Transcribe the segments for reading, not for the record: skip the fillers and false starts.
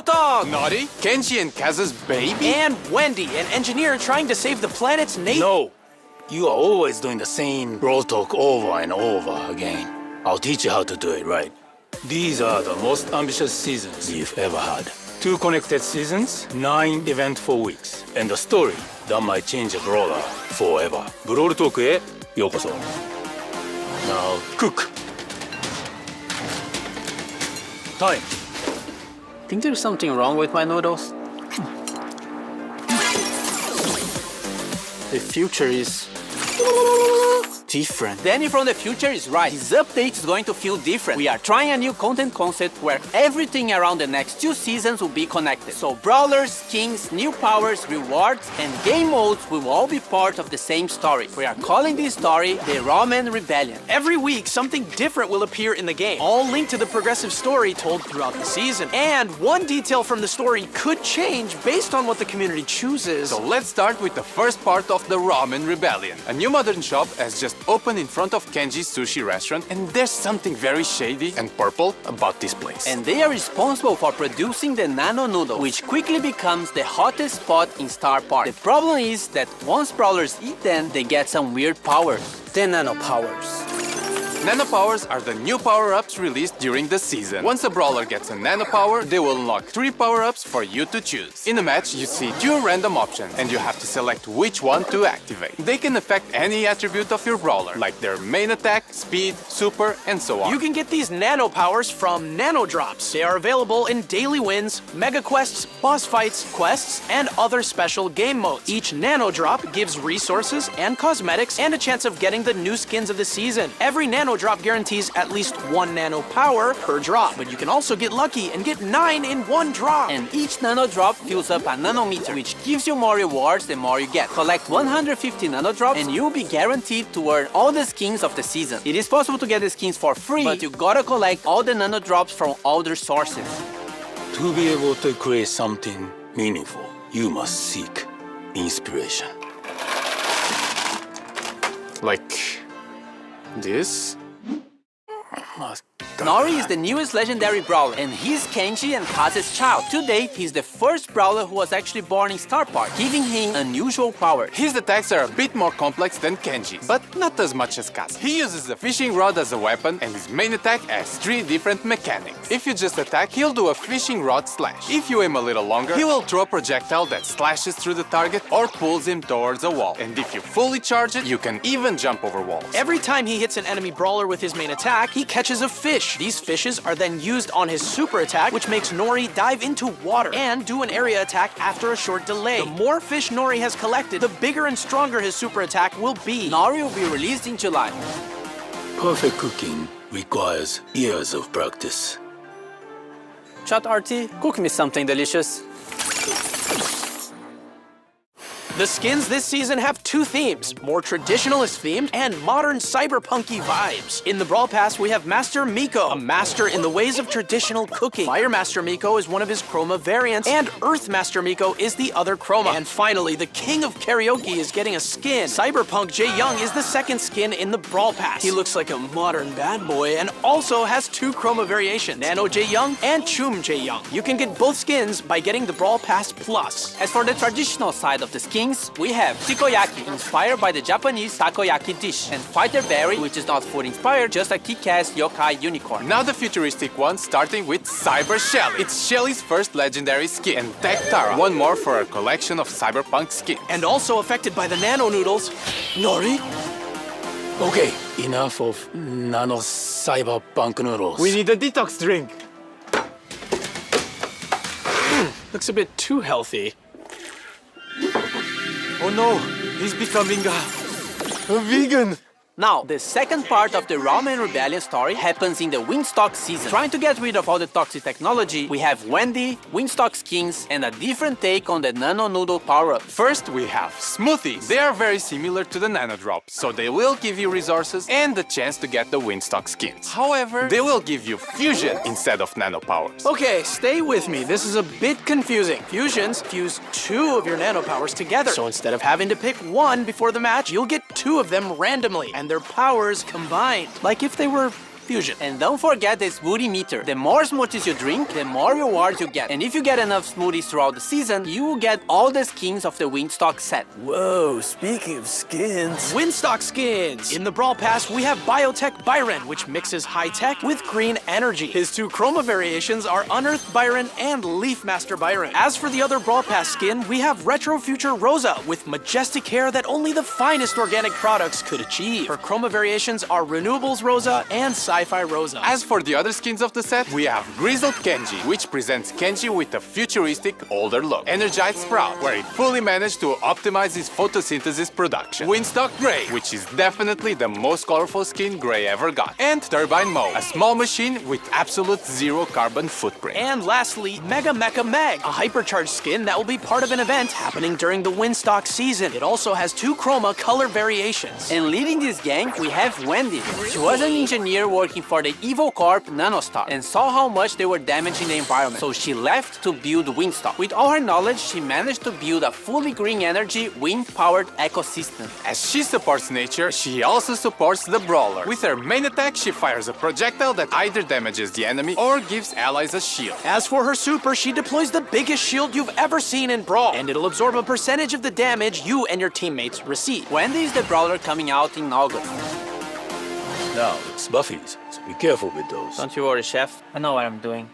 Dog! Naughty, Kenji and Kaz's baby? And Wendy, an engineer trying to save the planet's nature. No, you are always doing the same Brawl talk over and over again. I'll teach you how to do it right. These are the most ambitious seasons we've ever had. 2 connected seasons, 9 eventful weeks, and a story that might change a brawler forever. Brawl talk へようこそ。Now cook. Time. Think there's something wrong with my noodles? The future is different. Danny from the future is right. This update is going to feel different. We are trying a new content concept where everything around the next 2 seasons will be connected. So brawlers, skins, new powers, rewards, and game modes will all be part of the same story. We are calling this story the Ramen Rebellion. Every week, something different will appear in the game, all linked to the progressive story told throughout the season. And one detail from the story could change based on what the community chooses. So let's start with the first part of the Ramen Rebellion. A new modern shop has just opened in front of Kenji's sushi restaurant, and there's something very shady and purple about this place. And they are responsible for producing the nano noodle, which quickly becomes the hottest spot in Star Park. The problem is that once brawlers eat them, they get some weird powers. The nano powers. Nano powers are the new power-ups released during the season. Once a brawler gets a nano power, they will unlock 3 power-ups for you to choose. In a match, you see 2 random options, and you have to select which one to activate. They can affect any attribute of your brawler, like their main attack, speed, super, and so on. You can get these nano powers from nano drops. They are available in daily wins, mega quests, boss fights, quests, and other special game modes. Each nano drop gives resources and cosmetics and a chance of getting the new skins of the season. Every nano drop guarantees at least 1 nano power per drop, but you can also get lucky and get 9 in 1 drop. And each nano drop fills up a nanometer, which gives you more rewards the more you get. Collect 150 nano drops and you'll be guaranteed to earn all the skins of the season. It is possible to get the skins for free, but you gotta collect all the nano drops from all their sources. To be able to create something meaningful, you must seek inspiration. Like this? Nori is the newest legendary brawler, and he's Kenji and Kaz's child. To date, he's the first brawler who was actually born in Star Park, giving him unusual powers. His attacks are a bit more complex than Kenji's, but not as much as Kaz. He uses the fishing rod as a weapon, and his main attack has 3 different mechanics. If you just attack, he'll do a fishing rod slash. If you aim a little longer, he will throw a projectile that slashes through the target or pulls him towards a wall. And if you fully charge it, you can even jump over walls. Every time he hits an enemy brawler with his main attack, he catches a fish. These fishes are then used on his super attack, which makes Nori dive into water and do an area attack after a short delay. The more fish Nori has collected, the bigger and stronger his super attack will be. Nori will be released in July. Perfect cooking requires years of practice. Chat RT, cook me something delicious. The skins this season have 2 themes, more traditionalist themed and modern cyberpunky vibes. In the Brawl Pass, we have Master Miko, a master in the ways of traditional cooking. Fire Master Miko is one of his chroma variants, and Earth Master Miko is the other chroma. And finally, the King of Karaoke is getting a skin. Cyberpunk Jae Young is the 2nd skin in the Brawl Pass. He looks like a modern bad boy and also has 2 chroma variations, Nano Jae Young and Chum Jae Young. You can get both skins by getting the Brawl Pass Plus. As for the traditional side of the skins, we have Takoyaki, inspired by the Japanese takoyaki dish, and Fighter Berry, which is not food inspired, just a kick-ass yokai unicorn. Now the futuristic one, starting with Cyber Shelly. It's Shelly's first legendary skin, and Tech Tara, one more for our collection of cyberpunk skins. And also affected by the nano noodles, Nori. Okay, enough of nano cyberpunk noodles. We need a detox drink. Looks a bit too healthy. Oh no, he's becoming a vegan. Now, the second part of the Ramen Rebellion story happens in the Wingstock season. Trying to get rid of all the toxic technology, we have Wendy, Wingstock skins, and a different take on the Nano Noodle power-up. First, we have Smoothies. They are very similar to the Nano Drops, so they will give you resources and the chance to get the Wingstock skins. However, they will give you Fusion instead of Nano Powers. Okay, stay with me. This is a bit confusing. Fusions fuse 2 of your nano powers together. So instead of having to pick 1 before the match, you'll get 2 of them randomly, and their powers combined. Like if they were fusion. And don't forget the smoothie meter. The more smoothies you drink, the more rewards you get. And if you get enough smoothies throughout the season, you will get all the skins of the Windstock set. Whoa, speaking of skins. Windstock skins! In the Brawl Pass, we have Biotech Byron, which mixes high-tech with green energy. His two chroma variations are Unearthed Byron and Leaf Master Byron. As for the other Brawl Pass skin, we have Retro Future Rosa, with majestic hair that only the finest organic products could achieve. Her chroma variations are Renewables Rosa and Sci-Fi Rosa. As for the other skins of the set, we have Grizzled Kenji, which presents Kenji with a futuristic, older look. Energized Sprout, where he fully managed to optimize his photosynthesis production. Windstock Gray, which is definitely the most colorful skin Gray ever got. And Turbine Mo, a small machine with absolute zero carbon footprint. And lastly, Mega Mecha Meg, a hypercharged skin that will be part of an event happening during the Windstock season. It also has two chroma color variations. And leading this gang, we have Wendy. She was an engineer working for the Evil Corp Nanostar and saw how much they were damaging the environment. So she left to build Windstock. With all her knowledge, she managed to build a fully green energy, wind-powered ecosystem. As she supports nature, she also supports the Brawler. With her main attack, she fires a projectile that either damages the enemy or gives allies a shield. As for her super, she deploys the biggest shield you've ever seen in Brawl, and it'll absorb a percentage of the damage you and your teammates receive. Wendy is the brawler coming out in August. Now, it's Buffy's, so be careful with those. Don't you worry, Chef. I know what I'm doing.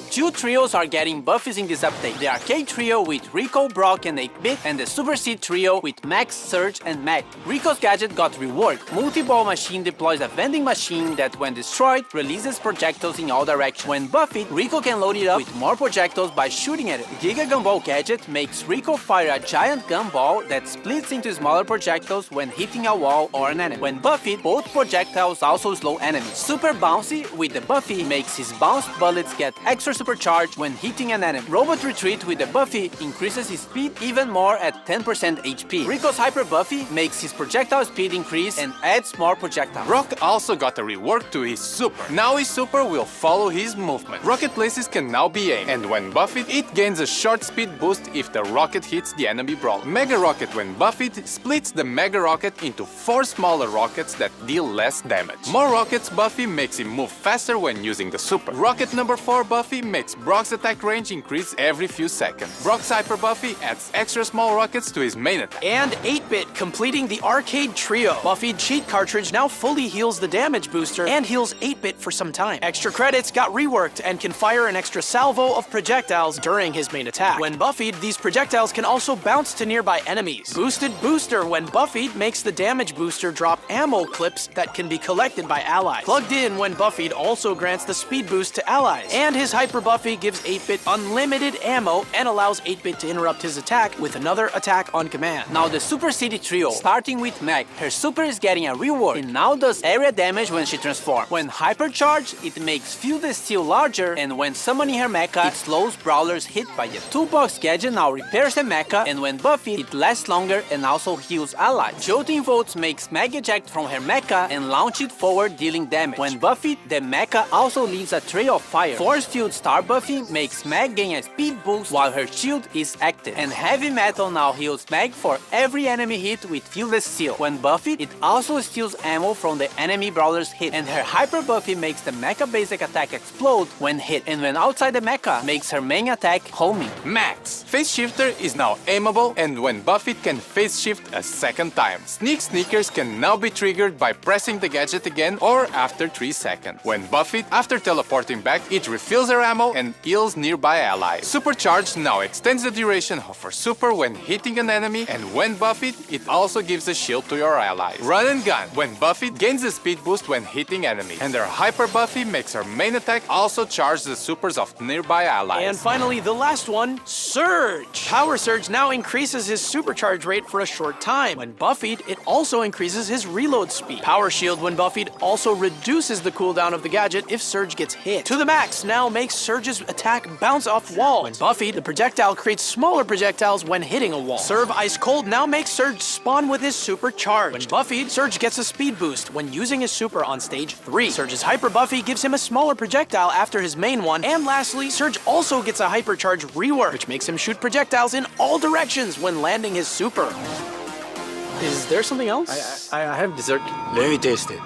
Two trios are getting buffies in this update. The Arcade Trio with Rico, Brock, and 8-Bit, and the Super Seed Trio with Max, Surge, and Meg. Rico's gadget got reworked. Multi-Ball Machine deploys a vending machine that, when destroyed, releases projectiles in all directions. When buffed, Rico can load it up with more projectiles by shooting at it. Giga Gumball gadget makes Rico fire a giant gumball that splits into smaller projectiles when hitting a wall or an enemy. When buffed, both projectiles also slow enemies. Super Bouncy with the Buffy makes his bounced bullets get extra supercharged when hitting an enemy. Robot Retreat with the Buffy increases his speed even more at 10% HP. Rico's Hyper Buffy makes his projectile speed increase and adds more projectiles. Brock also got a rework to his super. Now his super will follow his movement. Rocket places can now be aimed, and when buffed, it gains a short speed boost if the rocket hits the enemy brawler. Mega Rocket, when buffed, splits the Mega Rocket into 4 smaller rockets that deal less damage. More rockets Buffy makes him move faster when using the super. Rocket number 4 Buffy makes Brock's attack range increase every few seconds. Brock's Hyper Buffy adds extra small rockets to his main attack. And 8-Bit, completing the Arcade Trio. Buffy Cheat Cartridge now fully heals the damage booster and heals 8-Bit for some time. Extra credits got reworked and can fire an extra salvo of projectiles during his main attack. When buffied, these projectiles can also bounce to nearby enemies. Boosted Booster, when buffied, makes the damage booster drop ammo clips that can be collected by allies. Plugged in, when buffied, also grants the speed boost to allies. And his Hyper Buffy gives 8-Bit unlimited ammo and allows 8-Bit to interrupt his attack with another attack on command. Now the Super City Trio, starting with Meg. Her super is getting a rework. It now does area damage when she transforms. When hypercharged, it makes Field the Steel larger, and when summoning her mecha, it slows brawlers hit by it. Toolbox gadget now repairs the mecha, and when buffed, it lasts longer and also heals allies. Jolting Volts makes Meg eject from her mecha and launch it forward, dealing damage. When buffed, the mecha also leaves a trail of fire. Force Field Star Buffy makes Meg gain a speed boost while her shield is active. And Heavy Metal now heals Meg for every enemy hit with Fieldless Steel. When buffed, it also steals ammo from the enemy brawler's hit. And her Hyper Buffy makes the mecha basic attack explode when hit. And when outside the mecha, makes her main attack homing. Max. Phase Shifter is now aimable, and when buffed can phase shift a second time. Sneak Sneakers can now be triggered by pressing the gadget again or after 3 seconds. When buffed, after teleporting back, it refills her ammo and heals nearby allies. Supercharged now extends the duration of her super when hitting an enemy, and when buffed, it also gives a shield to your allies. Run and Gun. When buffed, gains a speed boost when hitting enemies. And her Hyper Buffy makes her main attack also charge the supers of nearby allies. And finally, the last one, Surge. Power Surge now increases his supercharge rate for a short time. When buffed, it also increases his reload speed. Power Shield, when buffed, also reduces the cooldown of the gadget if Surge gets hit. To the Max now makes Surge's attack bounce off walls. When buffed, the projectile creates smaller projectiles when hitting a wall. Serve Ice Cold now makes Surge spawn with his super charge. When buffed, Surge gets a speed boost when using his super on stage 3. Surge's Hyper Buffy gives him a smaller projectile after his main one. And lastly, Surge also gets a hypercharge rework, which makes him shoot projectiles in all directions when landing his super. Is there something else? I have dessert. Let me taste it.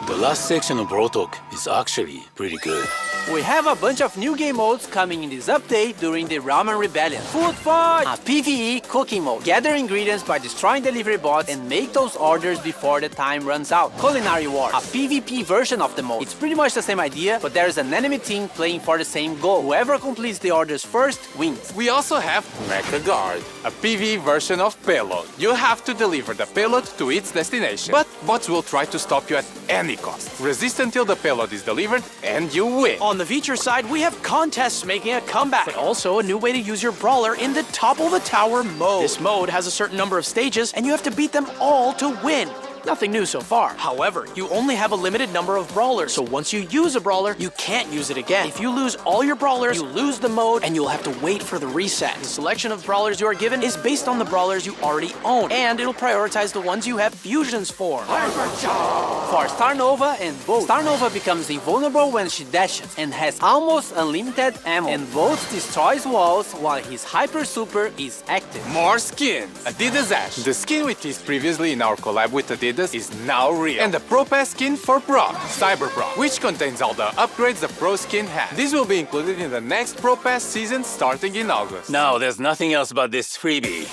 The last section of Brawl Talk is actually pretty good. We have a bunch of new game modes coming in this update during the Ramen Rebellion. Food Fight! A PvE cooking mode. Gather ingredients by destroying delivery bots and make those orders before the time runs out. Culinary Wars. A PvP version of the mode. It's pretty much the same idea, but there's an enemy team playing for the same goal. Whoever completes the orders first wins. We also have Mecha Guard, a PvE version of Payload. You have to deliver the payload to its destination, but bots will try to stop you at any cost. Resist until the payload is delivered and you win. On the feature side, we have contests making a comeback, but also a new way to use your brawler in the Topple the Tower mode. This mode has a certain number of stages, and you have to beat them all to win. Nothing new so far. However, you only have a limited number of brawlers, so once you use a brawler, you can't use it again. If you lose all your brawlers, you lose the mode, and you'll have to wait for the reset. The selection of brawlers you are given is based on the brawlers you already own, and it'll prioritize the ones you have fusions for. For Star Nova and Bolt, Star Nova becomes invulnerable when she dashes and has almost unlimited ammo, and Bolt destroys walls while his Hyper Super is active. More skins! Adidas Ash. The skin we teased previously in our collab with Adidas is now real. And the Pro Pass skin for Brawl, Cyber Brawl, which contains all the upgrades the Pro skin has. This will be included in the next Pro Pass season starting in August. Now, there's nothing else but this freebie.